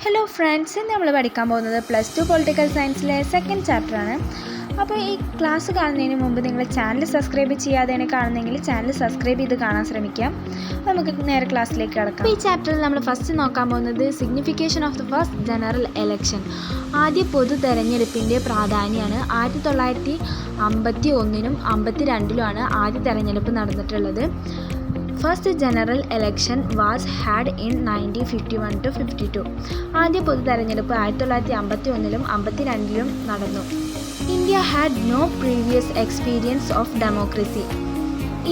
Hello friends, ഇന്ന് നമ്മൾ പഠിക്കാൻ പോകുന്നത് +2 പൊളിറ്റിക്കൽ സയൻസിലെ സെക്കൻഡ് ചാപ്റ്ററാണ്. അപ്പോൾ ഈ ക്ലാസ് കാണുന്നതിന് മുമ്പ് നിങ്ങൾ ചാനൽ സബ്സ്ക്രൈബ് ചെയ്യാതെയാണ് കാണുന്നതെങ്കിൽ ചാനൽ സബ്സ്ക്രൈബ് ചെയ്ത് കാണാൻ ശ്രമിക്കാം. നമുക്ക് നേരെ ക്ലാസ്സിലേക്ക് കടക്കാം. ഈ ചാപ്റ്ററിൽ നമ്മൾ ഫസ്റ്റ് നോക്കാൻ പോകുന്നത് signification of the first general election, ആദ്യ പൊതു തെരഞ്ഞെടുപ്പിൻ്റെ പ്രാധാന്യമാണ്. 1951നും 1952ലുമാണ് ആദ്യ തെരഞ്ഞെടുപ്പ് നടന്നിട്ടുള്ളത്. First general election was had in 1951-52. ആദ്യ പൊതു തെരഞ്ഞെടുപ്പ് 1951ലും 1952ലും നടന്നു. India had no previous experience of democracy.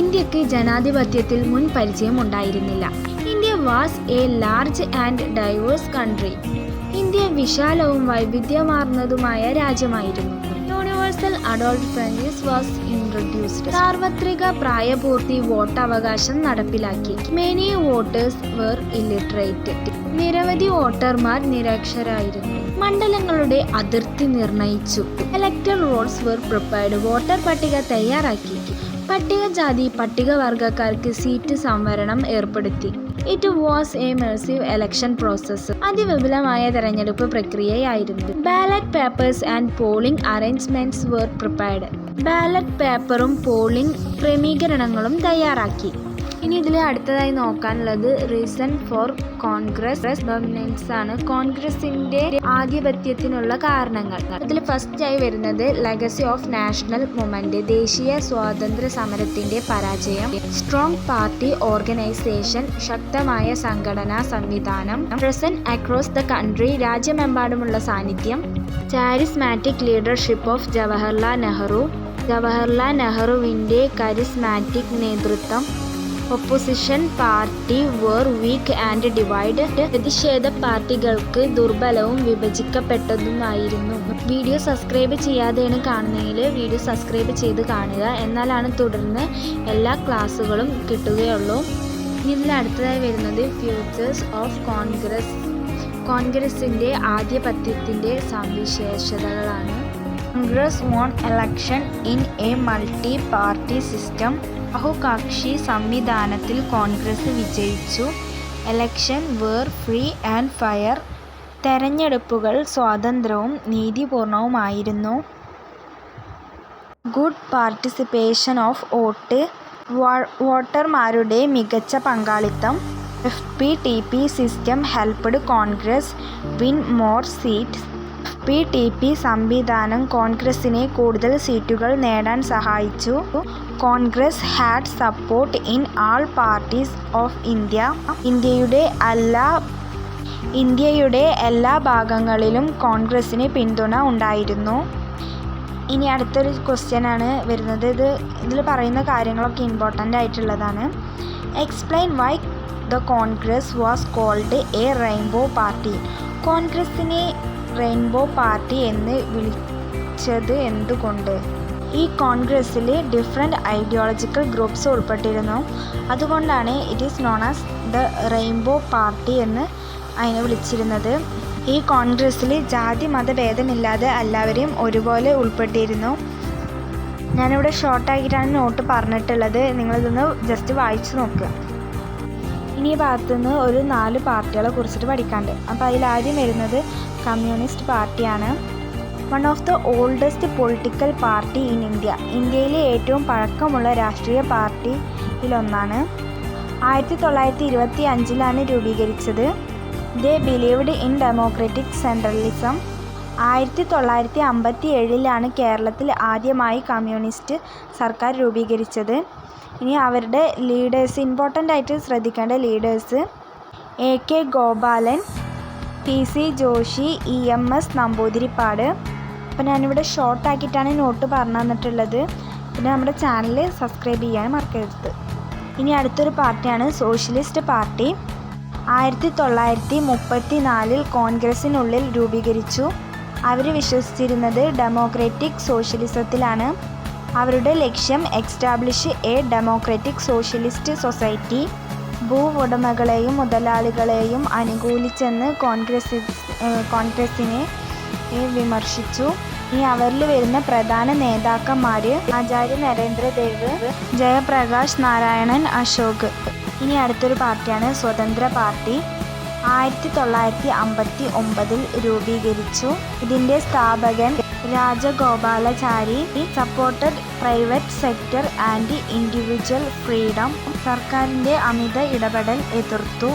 ഇന്ത്യക്ക് ജനാധിപത്യത്തിൽ മുൻ പരിചയം ഉണ്ടായിരുന്നില്ല. India was a large and diverse country. India വിശാലവും വൈവിധ്യമാർന്നതുമായ രാജ്യമായിരുന്നു. Universal adult franchise was introduced. സാർവത്രിക പ്രായപൂർത്തി വോട്ടവകാശം നടപ്പിലാക്കി. Many voters were illiterate. നിരവധി വോട്ടർമാർ നിരക്ഷരായിരുന്നു. മണ്ഡലങ്ങളുടെ അതിർത്തി നിർണയിച്ചു. Electoral rolls were prepared. Voter പട്ടിക തയ്യാറാക്കി. പട്ടികജാതി പട്ടികവർഗക്കാർക്ക് സീറ്റ് സംവരണം ഏർപ്പെടുത്തി. It was a massive election process. അതിവിപുലമായ തെരഞ്ഞെടുപ്പ് പ്രക്രിയയായിരുന്നു. Ballot papers and polling arrangements were prepared. Ballot പേപ്പറും പോളിംഗ് ക്രമീകരണങ്ങളും തയ്യാറാക്കി. ഇനി ഇതിൽ അടുത്തതായി നോക്കാനുള്ളത് റീസൺ ഫോർ കോൺഗ്രസ് ഡൊമിനൻസ് ആണ്. കോൺഗ്രസിന്റെ ആധിപത്യത്തിനുള്ള കാരണങ്ങൾ. ഇതിൽ ഫസ്റ്റായി വരുന്നത് ലെഗസി ഓഫ് നാഷണൽ മൂവ്മെന്റ്, ദേശീയ സ്വാതന്ത്ര്യ സമരത്തിന്റെ പരാജയം. സ്ട്രോങ് പാർട്ടി ഓർഗനൈസേഷൻ, ശക്തമായ സംഘടനാ സംവിധാനം. പ്രസന്റ് അക്രോസ് ദ കൺട്രി, രാജ്യമെമ്പാടുമുള്ള സാന്നിധ്യം. Charismatic leadership of Jawaharlal Nehru. Jawaharlal നെഹ്റുവിന്റെ കരിസ്മാറ്റിക് നേതൃത്വം. Opposition party were weak and divide. പ്രതിഷേധ പാർട്ടികൾക്ക് ദുർബലവും വിഭജിക്കപ്പെട്ടതുമായിരുന്നു. വീഡിയോ സബ്സ്ക്രൈബ് ചെയ്യാതെയാണ് കാണുന്നതെങ്കിൽ വീഡിയോ സബ്സ്ക്രൈബ് ചെയ്ത് കാണുക, എന്നാലാണ് തുടർന്ന് എല്ലാ ക്ലാസ്സുകളും കിട്ടുകയുള്ളൂ. ഇതിൽ അടുത്തതായി വരുന്നത് ഫ്യൂച്ചേഴ്സ് ഓഫ് കോൺഗ്രസ്. കോൺഗ്രസിൻ്റെ ആധിപത്യത്തിൻ്റെ സവിശേഷതകളാണ്. Congress won election in a multi party system. ബഹുകക്ഷി സംവിധാനത്തിൽ കോൺഗ്രസ് വിജയിച്ചു. Election were free and fair. തെരഞ്ഞെടുപ്പുകൾ സ്വതന്ത്രവും നീതിപൂർണവുമായിരുന്നു. Good participation of vote. വോട്ടർമാരുടെ മികച്ച പങ്കാളിത്തം. FPTP system helped Congress win more seats. FPTP സംവിധാനം കോൺഗ്രസിനെ കൂടുതൽ സീറ്റുകൾ നേടാൻ സഹായിച്ചു. Congress had support in all parties of India. ഇന്ത്യയുടെ എല്ലാ ഭാഗങ്ങളിലും കോൺഗ്രസിന് പിന്തുണ ഉണ്ടായിരുന്നു. ഇനി അടുത്തൊരു ക്വസ്റ്റ്യനാണ് വരുന്നത്. ഇതിൽ പറയുന്ന കാര്യങ്ങളൊക്കെ ഇമ്പോർട്ടൻ്റ് ആയിട്ടുള്ളതാണ്. Explain why the Congress was called a rainbow party. കോൺഗ്രസിനെ റെയിൻബോ പാർട്ടി എന്ന് വിളിച്ചത് എന്തുകൊണ്ട്? ഈ കോൺഗ്രസ്സിൽ ഡിഫറെൻറ്റ് ഐഡിയോളജിക്കൽ ഗ്രൂപ്പ്സ് ഉൾപ്പെട്ടിരുന്നു. അതുകൊണ്ടാണ് it is known as the rainbow party എന്ന് അതിനെ വിളിച്ചിരുന്നത്. ഈ കോൺഗ്രസ്സിൽ ജാതി മതഭേദമില്ലാതെ എല്ലാവരെയും ഒരുപോലെ ഉൾപ്പെട്ടിരുന്നു. ഞാനിവിടെ ഷോർട്ടാക്കിയിട്ടാണ് നോട്ട് പറഞ്ഞിട്ടുള്ളത്, നിങ്ങളിതൊന്ന് ജസ്റ്റ് വായിച്ചു നോക്കുക. ഇനി ഈ ഭാഗത്തുനിന്ന് ഒരു 4 പാർട്ടികളെ കുറിച്ചിട്ട് പഠിക്കാണ്ട്. അപ്പോൾ അതിലാദ്യം വരുന്നത് കമ്മ്യൂണിസ്റ്റ് പാർട്ടിയാണ്. One of the oldest political party in India. ഇന്ത്യയിലെ ഏറ്റവും പഴക്കമുള്ള രാഷ്ട്രീയ പാർട്ടിയിലൊന്നാണ്. 1925ലാണ് രൂപീകരിച്ചത്. ദേ ബിലീവ്ഡ് ഇൻ ഡെമോക്രാറ്റിക് സെൻട്രലിസം. 1957ലാണ് കേരളത്തിൽ ആദ്യമായി കമ്മ്യൂണിസ്റ്റ് സർക്കാർ രൂപീകരിച്ചത്. ഇനി അവരുടെ ലീഡേഴ്സ്, ഇമ്പോർട്ടൻ്റ് ആയിട്ട് ശ്രദ്ധിക്കേണ്ട leaders: AK Gopalan, PC Joshi, EMS Namboodiripad. അപ്പോൾ ഞാനിവിടെ ഷോർട്ടാക്കിയിട്ടാണ് നോട്ട് പറഞ്ഞു തന്നിട്ടുള്ളത്. പിന്നെ നമ്മുടെ ചാനൽ സബ്സ്ക്രൈബ് ചെയ്യാൻ മറക്കരുത്. ഇനി അടുത്തൊരു പാർട്ടിയാണ് സോഷ്യലിസ്റ്റ് പാർട്ടി. 1934 കോൺഗ്രസിനുള്ളിൽ രൂപീകരിച്ചു. അവർ വിശ്വസിച്ചിരുന്നത് ഡെമോക്രാറ്റിക് സോഷ്യലിസത്തിലാണ്. അവരുടെ ലക്ഷ്യം establish a democratic socialist society. ഭൂവുടമകളെയും മുതലാളികളെയും അനുകൂലിച്ചെന്ന് കോൺഗ്രസിനെ വിമർശിച്ചു. ഇനി അവരിൽ വരുന്ന പ്രധാന നേതാക്കന്മാർ ആചാര്യ നരേന്ദ്രദേവ്, ജയപ്രകാശ് നാരായണൻ, അശോക്. ഇനി അടുത്തൊരു പാർട്ടിയാണ് സ്വതന്ത്ര പാർട്ടി. 1959 രൂപീകരിച്ചു. ഇതിൻ്റെ സ്ഥാപകൻ Rajagopalachari supported private sector and individual freedom. സർക്കാരിൻ്റെ അമിത ഇടപെടൽ എതിർത്തു.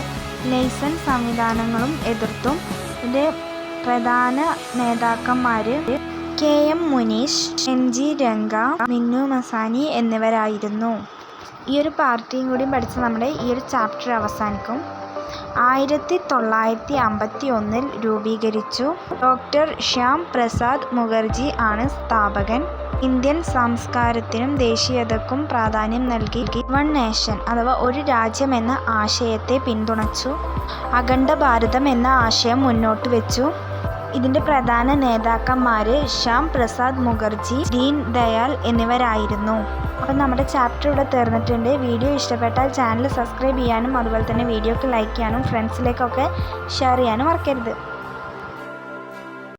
ലൈസൻസ് സംവിധാനങ്ങളും എതിർത്തു. ഇതിൻ്റെ പ്രധാന നേതാക്കന്മാർ KM മുനീഷ്, NG രംഗ, മിന്നു മസാനി എന്നിവരായിരുന്നു. ഈ ഒരു പാർട്ടിയും കൂടി പഠിച്ച് നമ്മുടെ ഈ ഒരു ചാപ്റ്റർ അവസാനിക്കും. 1951 രൂപീകരിച്ചു. ഡോക്ടർ ശ്യാം പ്രസാദ് മുഖർജി ആണ് സ്ഥാപകൻ. ഇന്ത്യൻ സംസ്കാരത്തിനും ദേശീയതയ്ക്കും പ്രാധാന്യം നൽകി വൺ നേഷൻ അഥവാ ഒരു രാജ്യം എന്ന ആശയത്തെ പിന്തുണച്ചു. അഖണ്ഡ ഭാരതം എന്ന ആശയം മുന്നോട്ട് വെച്ചു. ഇതിൻ്റെ പ്രധാന നേതാക്കന്മാർ ശ്യാം പ്രസാദ് മുഖർജി, ദീൻ ദയാൽ എന്നിവരായിരുന്നു. അപ്പം നമ്മുടെ ചാപ്റ്റർ ഇവിടെ തീർന്നിട്ടുണ്ട്. വീഡിയോ ഇഷ്ടപ്പെട്ടാൽ ചാനൽ സബ്സ്ക്രൈബ് ചെയ്യാനും അതുപോലെ തന്നെ വീഡിയോക്ക് ലൈക്ക് ചെയ്യാനും ഫ്രണ്ട്സിലേക്കൊക്കെ ഷെയർ ചെയ്യാനും മറക്കരുത്.